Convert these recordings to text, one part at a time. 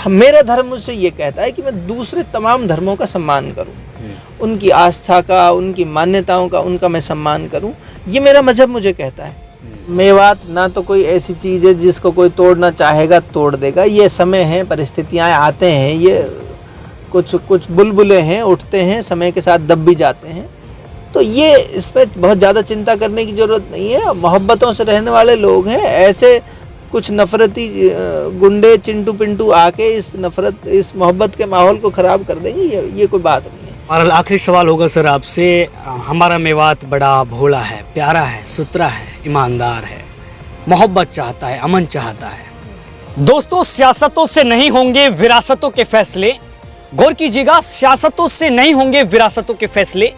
मेरा धर्म मुझसे ये कहता है कि मैं दूसरे तमाम धर्मों का सम्मान करूं, उनकी आस्था का, उनकी मान्यताओं का, उनका मैं सम्मान करूं। ये मेरा मजहब मुझे कहता है। मेवात ना तो कोई ऐसी चीज़ है जिसको कोई तोड़ना चाहेगा तोड़ देगा। ये समय है, परिस्थितियाँ आते हैं, ये कुछ बुलबुलें हैं, उठते हैं, समय के साथ दब भी जाते हैं। तो ये इस पर बहुत ज़्यादा चिंता करने की ज़रूरत नहीं है। मोहब्बतों से रहने वाले लोग हैं। ऐसे कुछ नफरती गुंडे चिंटू पिंटू आके इस मोहब्बत के माहौल को ख़राब कर देंगे, ये कोई बात नहीं है। और आखिरी सवाल होगा सर आपसे, हमारा मेवात बड़ा भोला है, प्यारा है, सुथरा है, ईमानदार है, मोहब्बत चाहता है, अमन चाहता है। दोस्तों, सियासतों से नहीं होंगे विरासतों के फैसले। गौर कीजिएगा, सियासतों से नहीं होंगे विरासतों के फैसले।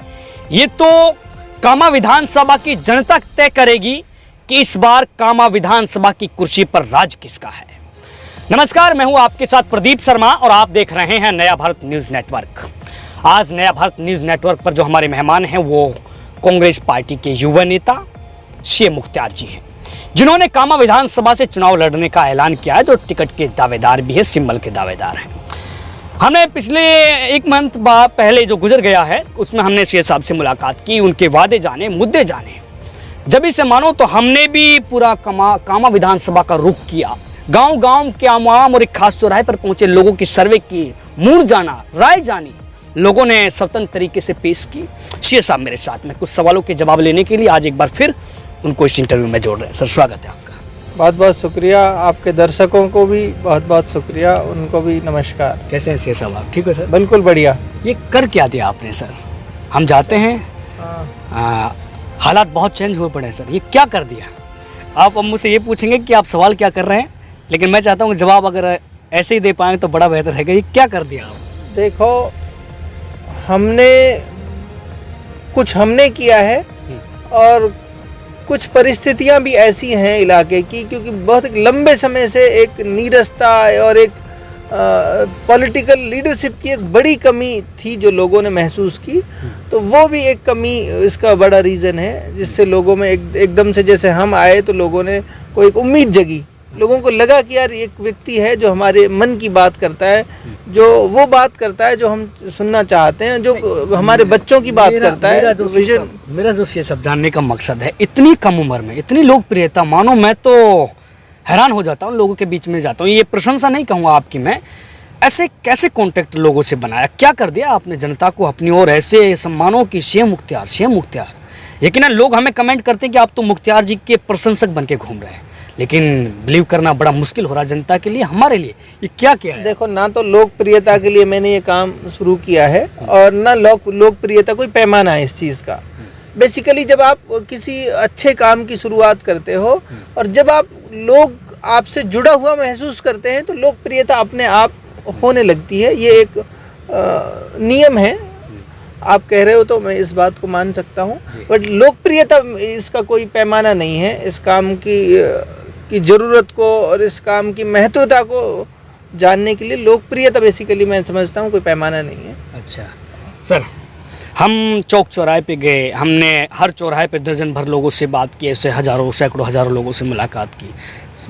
ये तो कामा विधानसभा की जनता तय करेगी कि इस बार कामा विधानसभा की कुर्सी पर राज किसका है। नमस्कार, मैं हूं आपके साथ प्रदीप शर्मा और आप देख रहे हैं नया भारत न्यूज़ नेटवर्क। आज नया भारत न्यूज़ नेटवर्क पर जो हमारे मेहमान हैं वो कांग्रेस पार्टी के युवा नेता शेख मुख्तार जी हैं, जिन्होंने कामा विधानसभा से चुनाव लड़ने का ऐलान किया है, जो टिकट के दावेदार भी है, सिंबल के दावेदार हैं। हमने पिछले एक मंथ पहले जो गुजर गया है उसमें हमने शेख साहब से मुलाकात की, उनके वादे जाने, मुद्दे जाने। जब इसे मानो तो हमने भी पूरा कामा विधानसभा का रुख किया, गांव-गांव के आवाम और एक खास चौराहे पर पहुंचे लोगों की सर्वे की, मूड जाना, राय जानी, लोगों ने स्वतंत्र तरीके से पेश की। शेख साहब मेरे साथ में कुछ सवालों के जवाब लेने के लिए आज एक बार फिर उनको इस इंटरव्यू में जोड़ रहे हैं। सर, स्वागत है आपका। बहुत बहुत शुक्रिया। आपके दर्शकों को भी बहुत बहुत शुक्रिया, उनको भी नमस्कार। कैसे हैं शेख साहब आप? ठीक है सर, बिल्कुल बढ़िया। ये कर क्या दिया आपने सर? हम जाते हैं, हालात बहुत चेंज हुए पड़े हैं सर, ये क्या कर दिया? आप अब मुझसे ये पूछेंगे कि आप सवाल क्या कर रहे हैं, लेकिन मैं चाहता हूँ कि जवाब अगर ऐसे ही दे पाएँ तो बड़ा बेहतर रहेगा। ये क्या कर दिया आप? देखो, हमने किया है और कुछ परिस्थितियां भी ऐसी हैं इलाके की, क्योंकि बहुत एक लंबे समय से एक नीरसता और एक पॉलिटिकल लीडरशिप की एक बड़ी कमी थी जो लोगों ने महसूस की। तो वो भी एक कमी इसका बड़ा रीज़न है, जिससे लोगों में एकदम से जैसे हम आए तो लोगों ने कोई एक उम्मीद जगी। लोगों को लगा कि यार एक व्यक्ति है जो हमारे मन की बात करता है, जो वो बात करता है जो हम सुनना चाहते हैं, जो हमारे बच्चों की बात करता है। मेरा जो ये सब जानने का मकसद है, इतनी कम उम्र में इतनी लोकप्रियता, मानो मैं तो हैरान हो जाता हूँ, लोगों के बीच में जाता हूँ। ये प्रशंसा नहीं कहूँगा आपकी मैं, ऐसे कैसे कॉन्टेक्ट लोगों से बनाया, क्या कर दिया आपने जनता को अपनी ओर ऐसे सम्मानों की? शेख मुख्तार। यकीनन लोग हमें कमेंट करते हैं कि आप तो मुख्तार जी के प्रशंसक बन के घूम रहे हैं, लेकिन बिलीव करना बड़ा मुश्किल हो रहा है जनता के लिए, हमारे लिए। ये क्या है? देखो, ना तो लोकप्रियता के लिए मैंने ये काम शुरू किया है और ना लोकप्रियता कोई पैमाना है इस चीज़ का। बेसिकली जब आप किसी अच्छे काम की शुरुआत करते हो और जब लोग आपसे जुड़ा हुआ महसूस करते हैं तो लोकप्रियता अपने आप होने लगती है। ये एक नियम है। आप कह रहे हो तो मैं इस बात को मान सकता हूँ, बट लोकप्रियता इसका कोई पैमाना नहीं है। इस काम की ज़रूरत को और इस काम की महत्वता को जानने के लिए लोकप्रियता बेसिकली मैं समझता हूँ कोई पैमाना नहीं है। अच्छा सर, हम चौक चौराहे पे गए, हमने हर चौराहे पे दर्जन भर लोगों से बात की, ऐसे हज़ारों सैकड़ों हज़ारों लोगों से मुलाकात की।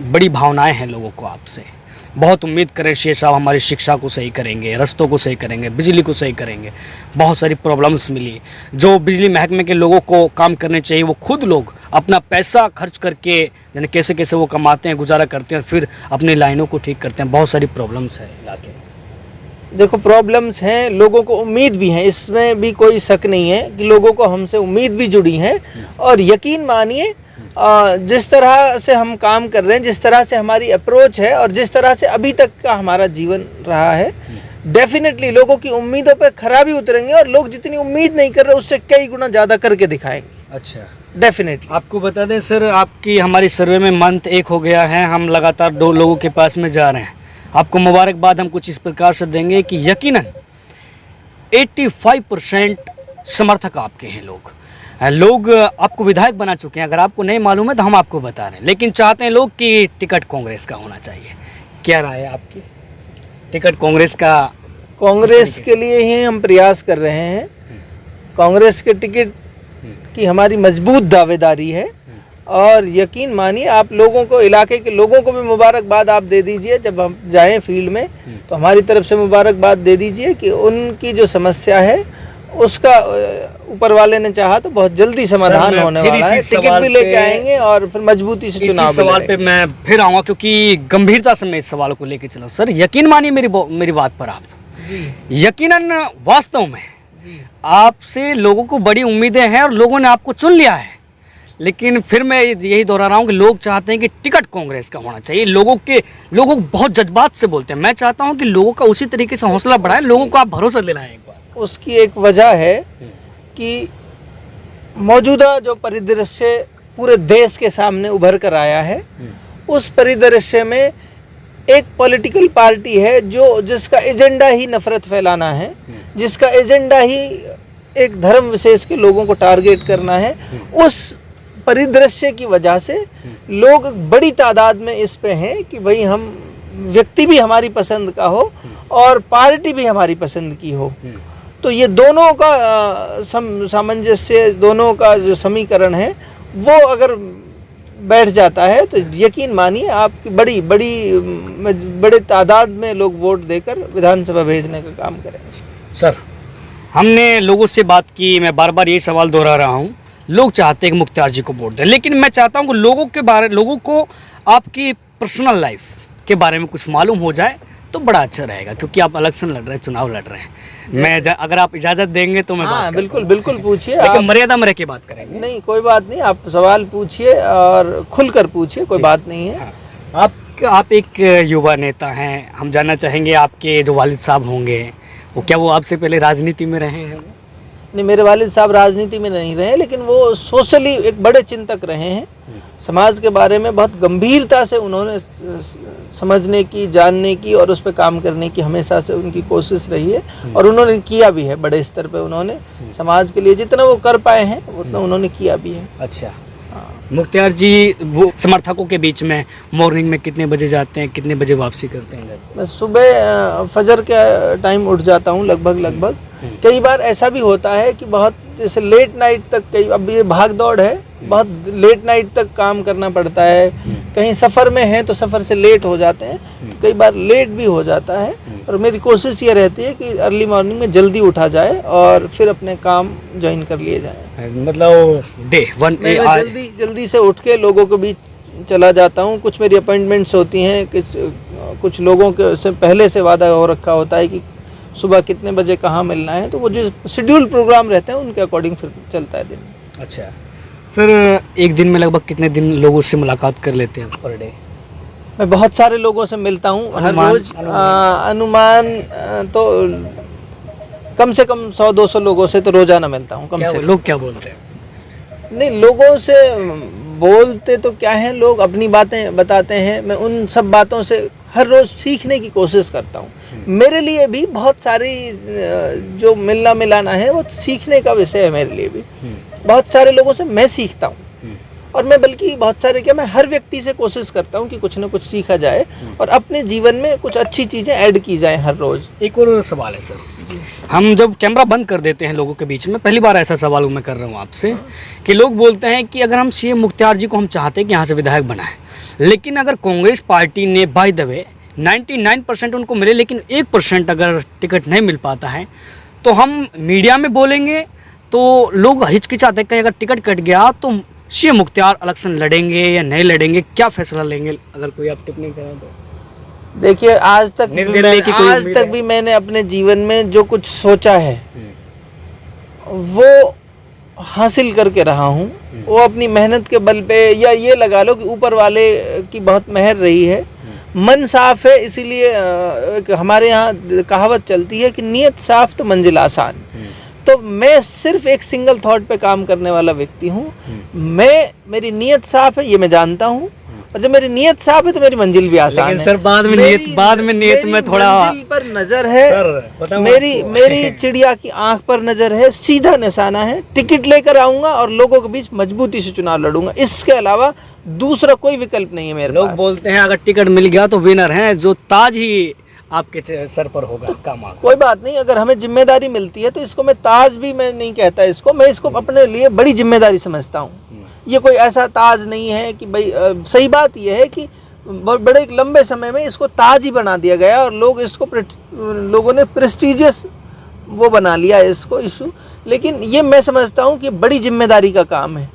बड़ी भावनाएं हैं लोगों को आपसे, बहुत उम्मीद करें शेख साहब हमारी शिक्षा को सही करेंगे, रस्तों को सही करेंगे, बिजली को सही करेंगे। बहुत सारी प्रॉब्लम्स मिली, जो बिजली महकमे के लोगों को काम करने चाहिए वो खुद लोग अपना पैसा खर्च करके यानी कैसे कैसे वो कमाते हैं, गुजारा करते हैं और फिर अपनी लाइनों को ठीक करते हैं। बहुत सारी प्रॉब्लम्स है इलाके में। देखो, प्रॉब्लम्स हैं, लोगों को उम्मीद भी है, इसमें भी कोई शक नहीं है कि लोगों को हमसे उम्मीद भी जुड़ी है। और यकीन मानिए, जिस तरह से हम काम कर रहे हैं, जिस तरह से हमारी अप्रोच है और जिस तरह से अभी तक का हमारा जीवन रहा है, डेफिनेटली लोगों की उम्मीदों पर खरा भी उतरेंगे और लोग जितनी उम्मीद नहीं कर रहे उससे कई गुना ज़्यादा करके दिखाएंगे। अच्छा, डेफिनेटली। आपको बता दें सर, आपकी हमारी सर्वे में मंथ 1 हो गया है, हम लगातार 2 लोगों के पास में जा रहे हैं। आपको मुबारकबाद हम कुछ इस प्रकार से देंगे कि यकीनन 85% समर्थक आपके हैं। लोग आपको विधायक बना चुके हैं। अगर आपको नहीं मालूम है तो हम आपको बता रहे हैं, लेकिन चाहते हैं लोग कि टिकट कांग्रेस का होना चाहिए। क्या राय है आपकी? टिकट कांग्रेस का? कांग्रेस के लिए ही हम प्रयास कर रहे हैं। कांग्रेस के टिकट की हमारी मजबूत दावेदारी है और यकीन मानिए आप लोगों को, इलाके के लोगों को भी मुबारकबाद आप दे दीजिए। जब हम जाएं फील्ड में तो हमारी तरफ से मुबारकबाद दे दीजिए कि उनकी जो समस्या है उसका ऊपर वाले ने चाहा तो बहुत जल्दी समाधान होने वाला है। टिकट भी लेके आएंगे और फिर मजबूती से चुनाव सवाल पे मैं फिर आऊँगा, क्योंकि गंभीरता से मैं इस सवाल को लेके चला। सर यकीन मानिए मेरी बात पर आप यकीनन वास्तव में आपसे लोगों को बड़ी उम्मीदें हैं और लोगों ने आपको चुन लिया है, लेकिन फिर मैं यही दोहरा रहा हूँ कि लोग चाहते हैं कि टिकट कांग्रेस का होना चाहिए। लोगों बहुत जज्बात से बोलते हैं। मैं चाहता हूँ कि लोगों का उसी तरीके से हौसला बढ़ाएं, लोगों को आप भरोसा दिलाएं एक बार। उसकी एक वजह है कि मौजूदा जो परिदृश्य पूरे देश के सामने उभर कर आया है, उस परिदृश्य में एक पॉलिटिकल पार्टी है जिसका एजेंडा ही नफरत फैलाना है, जिसका एजेंडा ही एक धर्म विशेष के लोगों को टारगेट करना है। उस परिदृश्य की वजह से लोग बड़ी तादाद में इस पे हैं कि भाई हम व्यक्ति भी हमारी पसंद का हो और पार्टी भी हमारी पसंद की हो। तो ये दोनों का सामंजस्य, दोनों का जो समीकरण है वो अगर बैठ जाता है तो यकीन मानिए आपकी बड़े तादाद में लोग वोट देकर विधानसभा भेजने का काम करेंगे। सर हमने लोगों से बात की, मैं बार बार यही सवाल दोहरा रहा हूँ। लोग चाहते हैं कि मुख्तार जी को वोट दें, लेकिन मैं चाहता हूँ कि लोगों को आपकी पर्सनल लाइफ के बारे में कुछ मालूम हो जाए तो बड़ा अच्छा रहेगा, क्योंकि आप इलेक्शन लड़ रहे हैं, चुनाव लड़ रहे हैं। अगर आप इजाज़त देंगे तो मैं बात बिल्कुल पूछिए, लेकिन मर्यादा में रह के बात करेंगे। नहीं कोई बात नहीं, आप सवाल पूछिए और खुलकर पूछिए, कोई बात नहीं है। हाँ। आप एक युवा नेता हैं, हम जानना चाहेंगे आपके जो वालिद साहब होंगे वो आपसे पहले राजनीति में रहे हैं? नहीं, मेरे वालिद साहब राजनीति में नहीं रहे, लेकिन वो सोशली एक बड़े चिंतक रहे हैं। समाज के बारे में बहुत गंभीरता से उन्होंने समझने की, जानने की और उस पर काम करने की हमेशा से उनकी कोशिश रही है और उन्होंने किया भी है। बड़े स्तर पे उन्होंने समाज के लिए जितना वो कर पाए हैं उतना उन्होंने किया भी है। अच्छा, मुख्तार जी वो समर्थकों के बीच में मॉर्निंग में कितने बजे जाते हैं, कितने बजे वापसी करते हैं? मैं सुबह फजर के टाइम उठ जाता हूँ लगभग। कई बार ऐसा भी होता है कि बहुत जैसे लेट नाइट तक, अब ये भाग दौड़ है, बहुत लेट नाइट तक काम करना पड़ता है। कहीं सफ़र में है तो सफ़र से लेट हो जाते हैं, तो कई बार लेट भी हो जाता है। और मेरी कोशिश ये रहती है कि अर्ली मॉर्निंग में जल्दी उठा जाए और फिर अपने काम ज्वाइन कर लिए जाए। मतलब जल्दी से उठ के लोगों के बीच चला जाता हूँ। कुछ मेरी अपॉइंटमेंट्स होती हैं, कुछ लोगों के से पहले से वादा हो रखा होता है कि सुबह कितने बजे कहाँ मिलना है, तो वो जो शेड्यूल प्रोग्राम रहते हैं उनके अकॉर्डिंग फिर चलता है दिन। अच्छा सर, एक दिन में लगभग कितने दिन लोगों से मुलाकात कर लेते हैं पर डे? मैं बहुत सारे लोगों से मिलता हूँ हर रोज। अनुमान तो कम से कम 100-200 लोगों से तो रोजाना मिलता हूँ कम से। लोग क्या बोलते हैं? नहीं, लोगों से बोलते तो क्या है, लोग अपनी बातें बताते हैं। मैं उन सब बातों से हर रोज़ सीखने की कोशिश करता हूँ। मेरे लिए भी बहुत सारी जो मिलना मिलाना है वो सीखने का विषय है मेरे लिए भी। बहुत सारे लोगों से मैं सीखता हूँ और मैं बल्कि बहुत सारे मैं हर व्यक्ति से कोशिश करता हूँ कि कुछ ना कुछ सीखा जाए और अपने जीवन में कुछ अच्छी चीज़ें ऐड की जाएं हर रोज़। एक और सवाल है सर, हम जब कैमरा बंद कर देते हैं लोगों के बीच में, पहली बार ऐसा सवाल मैं कर रहा हूँ आपसे कि लोग बोलते हैं कि अगर हम सीएम मुख्तार जी को हम चाहते हैं कि यहाँ से विधायक बनाएं, लेकिन अगर कांग्रेस पार्टी ने बाय द वे 99% उनको मिले लेकिन 1% अगर टिकट नहीं मिल पाता है तो हम मीडिया में बोलेंगे तो लोग हिचकिचाते हैं कहीं अगर टिकट कट गया तो सीएम मुख्तार इलेक्शन लड़ेंगे या नहीं लड़ेंगे, क्या फैसला लेंगे? अगर कोई आप टिप्पणी करें तो। देखिए, आज तक भी मैंने अपने जीवन में जो कुछ सोचा है वो हासिल करके रहा हूँ। वो अपनी मेहनत के बल पे, या ये लगा लो कि ऊपर वाले की बहुत मेहर रही है। मन साफ है, इसीलिए हमारे यहाँ कहावत चलती है कि नियत साफ तो मंजिल आसान। तो मैं सिर्फ एक सिंगल थॉट पे काम करने वाला व्यक्ति हूँ। मेरी नियत साफ है, ये मैं जानता हूँ, और जब मेरी नियत साफ है तो मेरी मंजिल भी आसान है। सर बाद में नियत में थोड़ा मंजिल पर नजर है सर, मेरी चिड़िया की आंख पर नजर है, सीधा निशाना है। टिकट लेकर आऊंगा और लोगों के बीच मजबूती से चुनाव लड़ूंगा, इसके अलावा दूसरा कोई विकल्प नहीं है मेरे पास। लोग बोलते हैं अगर टिकट मिल गया तो विनर हैं, जो ताज ही आपके सर पर होगा काम। कोई बात नहीं, अगर हमें जिम्मेदारी मिलती है तो इसको मैं ताज भी मैं नहीं कहता, इसको मैं अपने लिए बड़ी जिम्मेदारी समझता हूँ। ये कोई ऐसा ताज नहीं है कि भाई सही बात यह है कि बड़े एक लंबे समय में इसको ताज ही बना दिया गया और लोगों ने प्रेस्टिजियस वो बना लिया इसको इशू। लेकिन ये मैं समझता हूँ कि बड़ी जिम्मेदारी का काम है,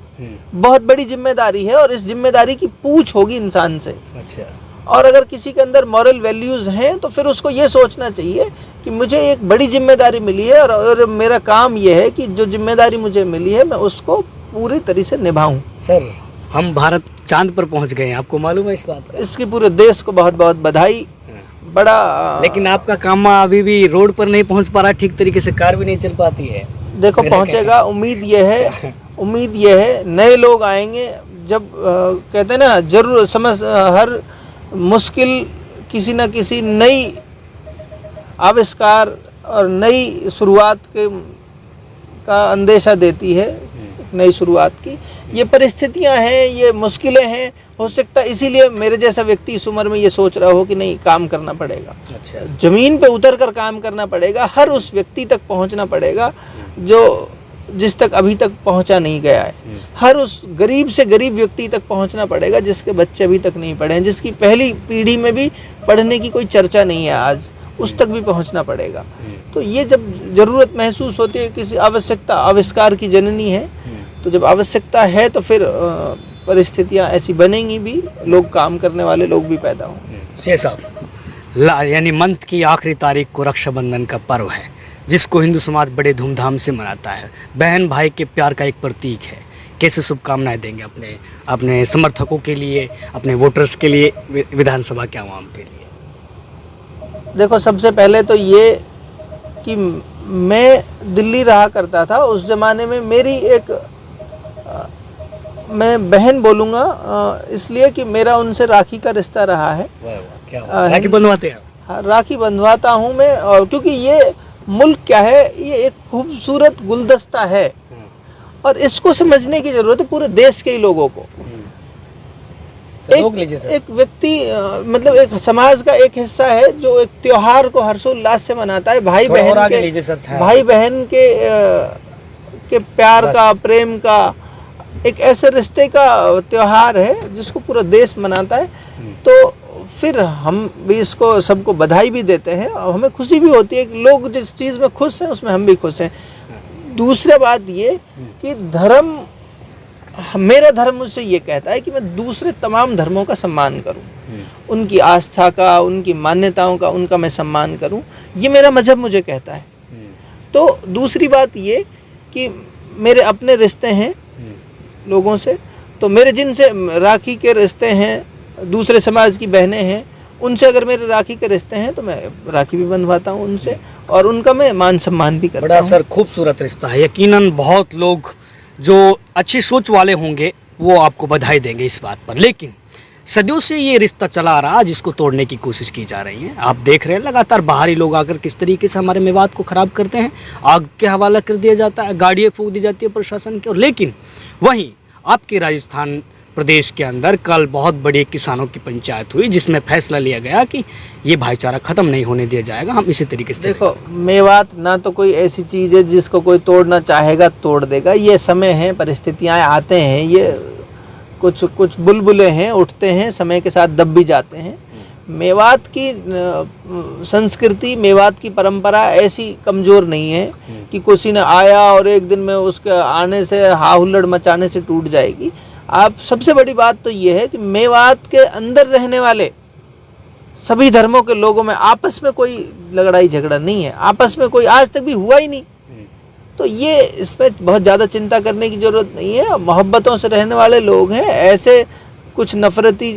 बहुत बड़ी जिम्मेदारी है और इस जिम्मेदारी की पूछ होगी इंसान से। अच्छा। और अगर किसी के अंदर मॉरल वैल्यूज़ हैं तो फिर उसको ये सोचना चाहिए कि मुझे एक बड़ी जिम्मेदारी मिली है और मेरा काम ये है कि जो जिम्मेदारी मुझे मिली है मैं उसको पूरी तरह से निभाऊं। सर, हम भारत चांद पर पहुंच गए हैं, आपको मालूम है इस बात का? इसकी पूरे देश को बहुत बहुत बधाई। बड़ा लेकिन आपका काम अभी भी रोड पर नहीं पहुंच पा रहा ठीक तरीके से, कार भी नहीं चल पाती है। देखो पहुंचेगा, उम्मीद ये है नए लोग आएंगे। जब कहते हैं ना जरूर हर मुश्किल किसी न किसी नई आविष्कार और नई शुरुआत का अंदेशा देती है, नई शुरुआत की। ये परिस्थितियां हैं, ये मुश्किलें हैं, हो सकता है इसीलिए मेरे जैसा व्यक्ति इस उम्र में ये सोच रहा हो कि नहीं काम करना पड़ेगा। अच्छा। जमीन पे उतर कर काम करना पड़ेगा, हर उस व्यक्ति तक पहुंचना पड़ेगा जो जिस तक अभी तक पहुंचा नहीं गया है। हर उस गरीब से गरीब व्यक्ति तक पहुंचना पड़ेगा जिसके बच्चे अभी तक नहीं पढ़े हैं, जिसकी पहली पीढ़ी में भी पढ़ने की कोई चर्चा नहीं है आज, उस तक भी पहुंचना पड़ेगा। तो ये जब ज़रूरत महसूस होती है, किसी आवश्यकता आविष्कार की जननी है, तो जब आवश्यकता है तो फिर परिस्थितियां ऐसी बनेंगी भी, लोग काम करने वाले लोग भी पैदा होंगे। शेर साहब, यानी मंथ की आखिरी तारीख को रक्षाबंधन का पर्व है जिसको हिंदू समाज बड़े धूमधाम से मनाता है, बहन भाई के प्यार का एक प्रतीक है। कैसे शुभकामनाएं देंगे अपने समर्थकों के लिए, अपने वोटर्स के लिए, विधानसभा के आवाम के लिए? देखो सबसे पहले तो ये कि मैं दिल्ली रहा करता था, उस ज़माने में मेरी एक मैं बहन बोलूँगा इसलिए कि मेरा उनसे राखी का रिश्ता रहा है। क्या राखी बंधवाते हैं? हाँ, राखी बंधवाता हूँ मैं। और क्योंकि ये मुल्क क्या है, ये एक खूबसूरत गुलदस्ता है और इसको समझने की ज़रूरत है पूरे देश के ही लोगों को। एक व्यक्ति मतलब एक समाज का एक हिस्सा है जो एक त्योहार को हर्षोल्लास से मनाता है, भाई बहन के प्यार का, प्रेम का, एक ऐसे रिश्ते का त्योहार है जिसको पूरा देश मनाता है। तो फिर हम भी इसको सबको बधाई भी देते हैं और हमें खुशी भी होती है कि लोग जिस चीज़ में खुश हैं उसमें हम भी खुश हैं। दूसरी बात ये कि मेरा धर्म मुझसे ये कहता है कि मैं दूसरे तमाम धर्मों का सम्मान करूं, उनकी आस्था का, उनकी मान्यताओं का, उनका मैं सम्मान करूं, ये मेरा मजहब मुझे कहता है। तो दूसरी बात ये कि मेरे अपने रिश्ते हैं लोगों से, तो मेरे जिनसे राखी के रिश्ते हैं, दूसरे समाज की बहनें हैं, उनसे अगर मेरे राखी के रिश्ते हैं तो मैं राखी भी बंधवाता हूं उनसे और उनका मैं मान सम्मान भी करता हूं। बड़ा सर खूबसूरत रिश्ता है, यकीनन बहुत लोग जो अच्छी सोच वाले होंगे वो आपको बधाई देंगे इस बात पर। लेकिन सदियों से ये रिश्ता चला आ रहा जिसको तोड़ने की कोशिश की जा रही है। आप देख रहे हैं लगातार बाहरी लोग आकर किस तरीके से हमारे मेवात को ख़राब करते हैं, आग के हवाला कर दिया जाता है, गाड़ियाँ फूंक दी जाती है प्रशासन की। और लेकिन वहीं आपके राजस्थान प्रदेश के अंदर कल बहुत बड़ी किसानों की पंचायत हुई जिसमें फैसला लिया गया कि ये भाईचारा ख़त्म नहीं होने दिया जाएगा, हम इसी तरीके से देखो मेवात ना तो कोई ऐसी चीज़ है जिसको कोई तोड़ना चाहेगा तोड़ देगा। ये समय है, परिस्थितियाँ आते हैं, ये कुछ बुलबुले हैं, उठते हैं, समय के साथ दब भी जाते हैं। मेवात की संस्कृति, मेवात की परंपरा ऐसी कमज़ोर नहीं है कि किसी ने आया और एक दिन में उसके आने से हा हुल्लड़ मचाने से टूट जाएगी। आप सबसे बड़ी बात तो ये है कि मेवात के अंदर रहने वाले सभी धर्मों के लोगों में आपस में कोई लड़ाई झगड़ा नहीं है, आपस में कोई आज तक भी हुआ ही नहीं। तो ये इसमें बहुत ज़्यादा चिंता करने की ज़रूरत नहीं है। मोहब्बतों से रहने वाले लोग हैं, ऐसे कुछ नफरती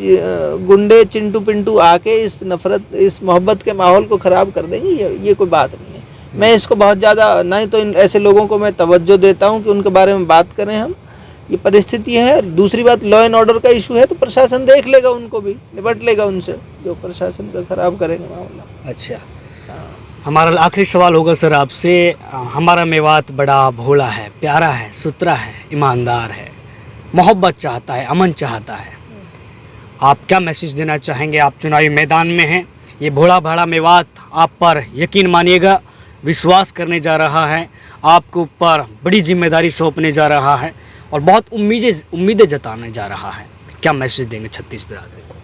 गुंडे चिंटू पिंटू आके इस मोहब्बत के माहौल को ख़राब कर देंगे, ये कोई बात नहीं है। मैं इसको बहुत ज़्यादा ना ही तो ऐसे लोगों को मैं तवज्जो देता हूँ कि उनके बारे में बात करें हम, ये परिस्थिति है। दूसरी बात लॉ एंड ऑर्डर का इशू है तो प्रशासन देख लेगा, उनको भी निपट लेगा उनसे जो प्रशासन का ख़राब करेंगे मामला। अच्छा, हमारा आखिरी सवाल होगा सर आपसे। हमारा मेवात बड़ा भोला है, प्यारा है, सुथरा है, ईमानदार है, मोहब्बत चाहता है, अमन चाहता है। आप क्या मैसेज देना चाहेंगे? आप चुनावी मैदान में हैं, ये भोला भाला मेवात आप पर यकीन मानिएगा विश्वास करने जा रहा है, आपके ऊपर बड़ी जिम्मेदारी सौंपने जा रहा है और बहुत उम्मीदें जताने जा रहा है। क्या मैसेज देंगे 36 बिरादरी को?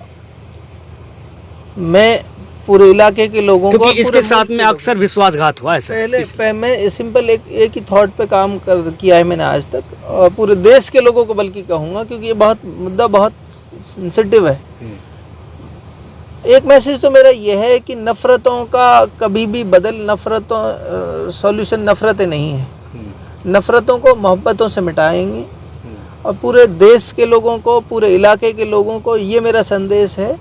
मैं पूरे इलाके के लोगों को, क्योंकि इसके साथ में अक्सर विश्वासघात हुआ है सर। मैं सिंपल एक ही थॉट पे काम किया है मैंने आज तक, और पूरे देश के लोगों को बल्कि कहूँगा, क्योंकि ये मुद्दा बहुत सेंसिटिव है। एक मैसेज तो मेरा ये है कि नफरतों का कभी भी सॉल्यूशन नफरतें नहीं है। नफरतों को मोहब्बतों से मिटाएंगे, और पूरे देश के लोगों को, पूरे इलाके के लोगों को ये मेरा संदेश है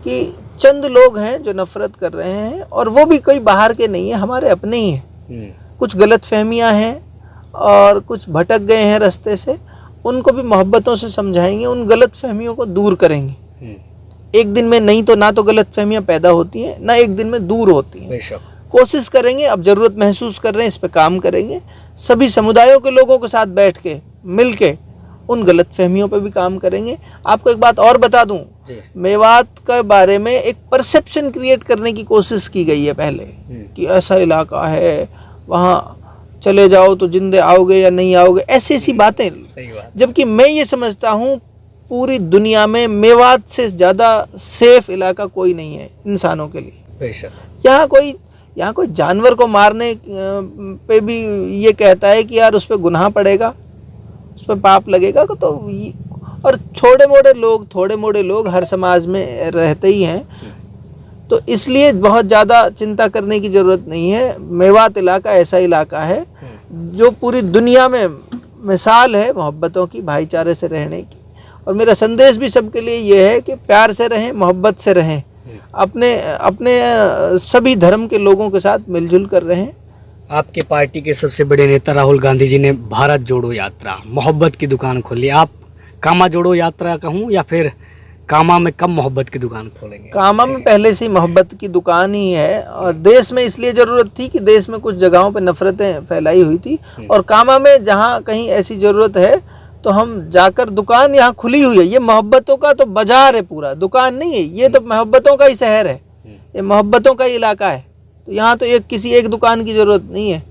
कि चंद लोग हैं जो नफरत कर रहे हैं, और वो भी कोई बाहर के नहीं है, हमारे अपने ही हैं। कुछ गलत फहमियाँ हैं और कुछ भटक गए हैं रास्ते से, उनको भी मोहब्बतों से समझाएंगे, उन गलत फहमियों को दूर करेंगे। एक दिन में नहीं तो ना तो गलत फहमियाँ पैदा होती हैं, ना एक दिन में दूर होती हैं। कोशिश करेंगे, अब ज़रूरत महसूस कर रहे हैं, इस पर काम करेंगे। सभी समुदायों के लोगों के साथ बैठ के मिल के उन गलत फहमियों पर भी काम करेंगे। आपको एक बात और बता दूं, मेवात के बारे में एक परसेप्शन क्रिएट करने की कोशिश की गई है पहले, कि ऐसा इलाका है, वहाँ चले जाओ तो जिंदे आओगे या नहीं आओगे, ऐसी बातें। जबकि मैं ये समझता हूँ पूरी दुनिया में मेवात से ज़्यादा सेफ इलाका कोई नहीं है इंसानों के लिए। यहाँ कोई जानवर को मारने पे भी ये कहता है कि यार उस पर गुनाह पड़ेगा, उस पर पाप लगेगा। तो और थोड़े मोड़े लोग हर समाज में रहते ही हैं, तो इसलिए बहुत ज़्यादा चिंता करने की ज़रूरत नहीं है। मेवात इलाका ऐसा इलाका है जो पूरी दुनिया में मिसाल है मोहब्बतों की, भाईचारे से रहने की। और मेरा संदेश भी सबके लिए ये है कि प्यार से रहें, मोहब्बत से रहें, अपने सभी धर्म के लोगों के साथ मिलजुल कर रहें। आपके पार्टी के सबसे बड़े नेता राहुल गांधी जी ने भारत जोड़ो यात्रा, मोहब्बत की दुकान खोली। आप कामा जोड़ो यात्रा कहूँ या फिर कामा में कब मोहब्बत की दुकान खोलेंगे? कामा में पहले से मोहब्बत की दुकान ही है, और देश में इसलिए ज़रूरत थी कि देश में कुछ जगहों पर नफरतें फैलाई हुई थी, और कामा में जहाँ कहीं ऐसी ज़रूरत है तो हम जाकर, दुकान यहाँ खुली हुई है। ये मोहब्बतों का तो बाजार है, पूरा दुकान नहीं है, ये तो मोहब्बतों का ही शहर है, ये मोहब्बतों का ही इलाका है। तो यहाँ तो किसी एक दुकान की ज़रूरत नहीं है,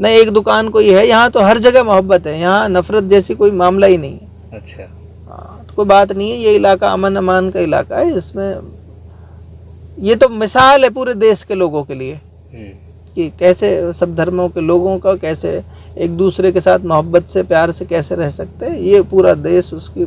न एक दुकान कोई है, यहाँ तो हर जगह मोहब्बत है, यहाँ नफरत जैसी कोई मामला ही नहीं है। अच्छा, हाँ, तो कोई बात नहीं है। ये इलाका अमन अमान का इलाका है, इसमें ये तो मिसाल है पूरे देश के लोगों के लिए कि कैसे सब धर्मों के लोगों का कैसे एक दूसरे के साथ मोहब्बत से, प्यार से कैसे रह सकते हैं। ये पूरा देश, उसकी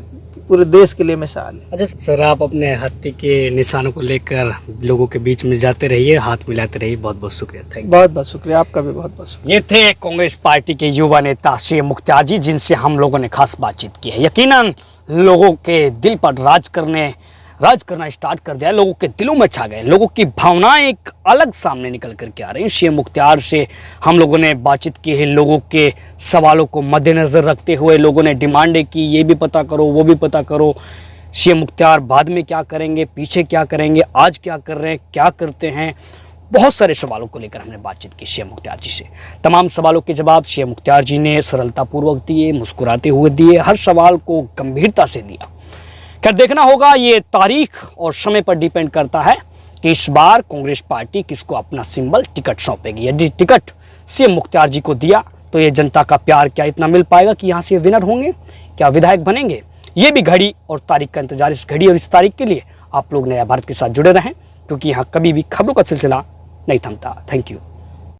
पूरे देश के लिए मिसाल है। अच्छा सर, आप अपने हत्या के निशानों को लेकर लोगों के बीच में जाते रहिए, हाथ मिलाते रहिए। बहुत बहुत शुक्रिया। Thank you. बहुत बहुत शुक्रिया, आपका भी बहुत बहुत शुक्रिया। ये थे कांग्रेस पार्टी के युवा नेता सीएम मुख्तार जी, जिनसे हम लोगों ने खास बातचीत की है। यकीनन लोगों के दिल पर राज करना स्टार्ट कर दिया, लोगों के दिलों में छा गए, लोगों की भावनाएं एक अलग सामने निकल करके आ रही हैं। सीएम मुख्तार से हम लोगों ने बातचीत की है, लोगों के सवालों को मद्देनज़र रखते हुए लोगों ने डिमांडें की, ये भी पता करो, वो भी पता करो, सीएम मुख्तार बाद में क्या करेंगे, पीछे क्या करेंगे, आज क्या कर रहे हैं, क्या करते हैं। बहुत सारे सवालों को लेकर हमने बातचीत की सीएम मुख्तार जी से। तमाम सवालों के जवाब सीएम मुख्तार जी ने सरलतापूर्वक दिए, मुस्कुराते हुए दिए, हर सवाल को गंभीरता से दिया। खैर देखना होगा, ये तारीख और समय पर डिपेंड करता है कि इस बार कांग्रेस पार्टी किसको अपना सिंबल टिकट सौंपेगी। यदि टिकट सीएम मुख्तार जी को दिया तो ये जनता का प्यार क्या इतना मिल पाएगा कि यहाँ से विनर होंगे, क्या विधायक बनेंगे, ये भी घड़ी और तारीख का इंतजार। इस घड़ी और इस तारीख के लिए आप लोग नया भारत के साथ जुड़े रहें, क्योंकि यहाँ कभी भी खबरों का सिलसिला नहीं थमता। Thank you.